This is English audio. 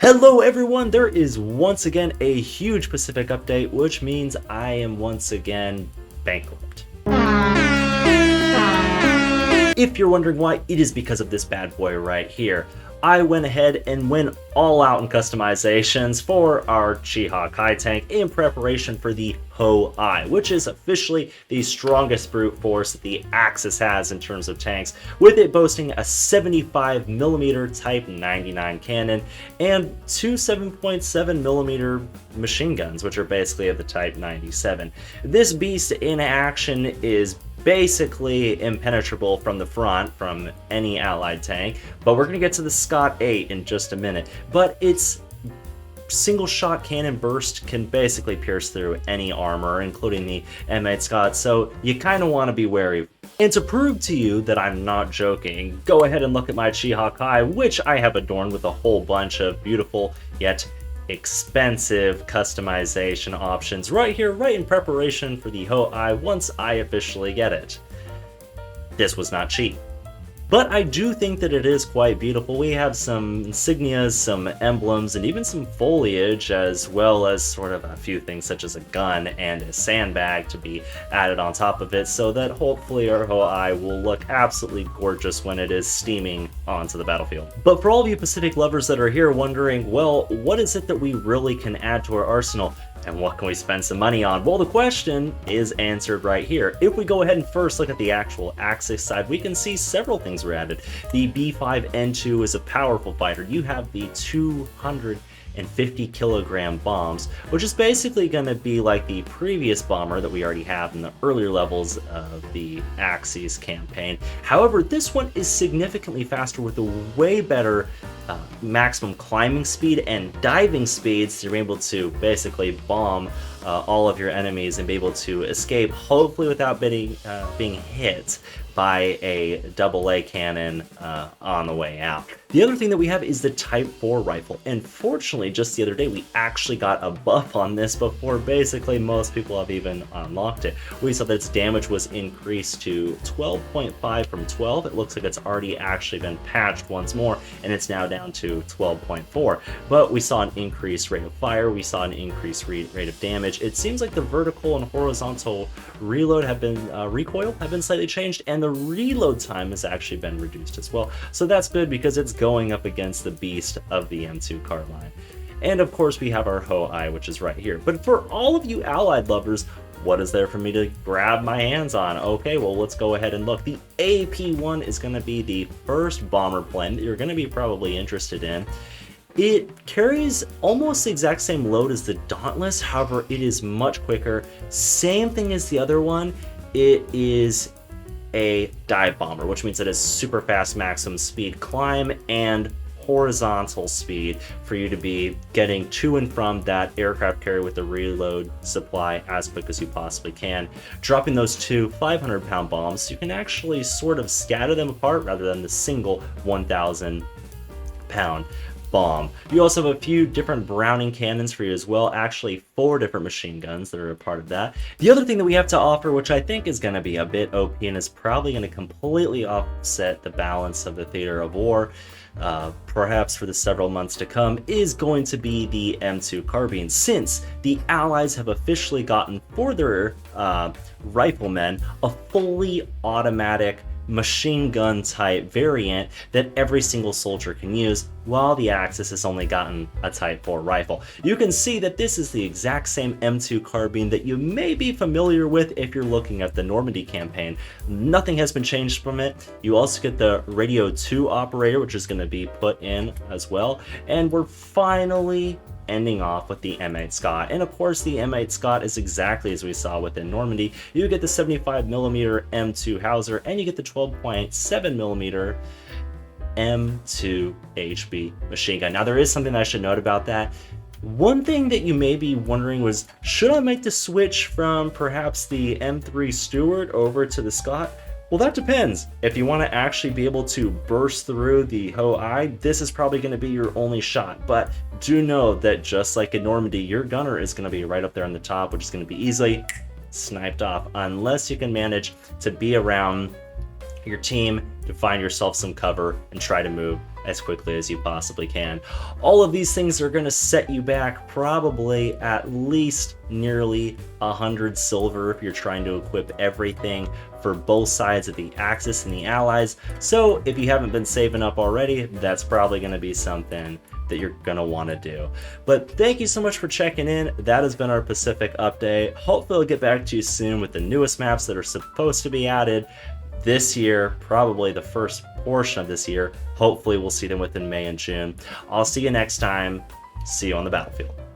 Hello everyone, there is once again a huge Pacific update, which means I am once again bankrupt. If you're wondering why, it is because of this bad boy right here. I went ahead and went all out in customizations for our Chi tank in preparation for the Ho-I, which is officially the strongest brute force that the Axis has in terms of tanks, with it boasting a 75mm Type 99 cannon and two 7.7mm machine guns, which are basically of the Type 97. This beast in action is basically impenetrable from the front from any allied tank, but we're going to get to the Scott 8 in just a minute. But its single shot cannon burst can basically pierce through any armor, including the M8 Scott, so you kind of want to be wary. And to prove to you that I'm not joking, go ahead and look at my Chi, which I have adorned with a whole bunch of beautiful yet expensive customization options right here, right in preparation for the Ho-I once I officially get it. This was not cheap, but I do think that it is quite beautiful. We have some insignias, some emblems, and even some foliage, as well as sort of a few things such as a gun and a sandbag to be added on top of it, so that hopefully our Ho-I will look absolutely gorgeous when it is steaming onto the battlefield. But for all of you Pacific lovers that are here wondering, well, what is it that we really can add to our arsenal? And what can we spend some money on? Well, the question is answered right here. If we go ahead and first look at the actual Axis side, we can see several things were added. The B5N2 is a powerful fighter. You have the 250-kilogram bombs, which is basically going to be like the previous bomber that we already have in the earlier levels of the Axis campaign. However, this one is significantly faster with a way better maximum climbing speed and diving speed, so you're able to basically bomb all of your enemies and be able to escape, hopefully without being hit by a AA cannon on the way out. The other thing that we have is the Type 4 rifle, and fortunately just the other day we actually got a buff on this before basically most people have even unlocked it. We saw that its damage was increased to 12.5 from 12. It looks like it's already actually been patched once more, and it's now down to 12.4. But we saw an increased rate of fire, we saw an increased rate of damage. It seems like the vertical and horizontal reload have been recoil have been slightly changed, and the reload time has actually been reduced as well. So that's good because it's going up against the beast of the M2 carbine. And of course we have our Ho-I, which is right here. But for all of you allied lovers, what is there for me to grab my hands on? Okay, well, let's go ahead and look. The AP1 is going to be the first bomber plane that you're going to be probably interested in. It carries almost the exact same load as the Dauntless, however, it is much quicker. Same thing as the other one. It is a dive bomber, which means it has super fast maximum speed climb and horizontal speed for you to be getting to and from that aircraft carrier with the reload supply as quick as you possibly can. Dropping those two 500-pound bombs, you can actually sort of scatter them apart rather than the single 1,000-pound bomb. You also have a few different Browning cannons for you as well, actually 4 different machine guns that are a part of that. The other thing that we have to offer, which I think is going to be a bit OP and is probably going to completely offset the balance of the theater of war, perhaps for the several months to come, is going to be the M2 carbine, since the Allies have officially gotten for their riflemen a fully automatic machine gun type variant that every single soldier can use, while the Axis has only gotten a Type 4 rifle. You can see that this is the exact same M2 carbine that you may be familiar with if you're looking at the Normandy campaign. Nothing has been changed from it. You also get the Radio 2 operator, which is going to be put in as well, and we're finally ending off with the M8 Scott. And of course the M8 Scott is exactly as we saw within Normandy. You get the 75mm M2 Hauser, and you get the 12.7mm M2 HB machine gun. Now there is something that I should note about that. One thing that you may be wondering was, should I make the switch from perhaps the M3 Stuart over to the Scott? Well, that depends. If you want to actually be able to burst through the Ho-I, this is probably going to be your only shot. But do know that just like in Normandy, your gunner is going to be right up there on the top, which is going to be easily sniped off, unless you can manage to be around your team to find yourself some cover and try to move as quickly as you possibly can. All of these things are going to set you back probably at least nearly 100 silver if you're trying to equip everything for both sides of the Axis and the Allies. So if you haven't been saving up already, that's probably going to be something that you're going to want to do. But thank you so much for checking in. That has been our Pacific update. Hopefully I'll get back to you soon with the newest maps that are supposed to be added this year, probably the first portion of this year. Hopefully we'll see them within May and June. I'll see you next time. See you on the battlefield.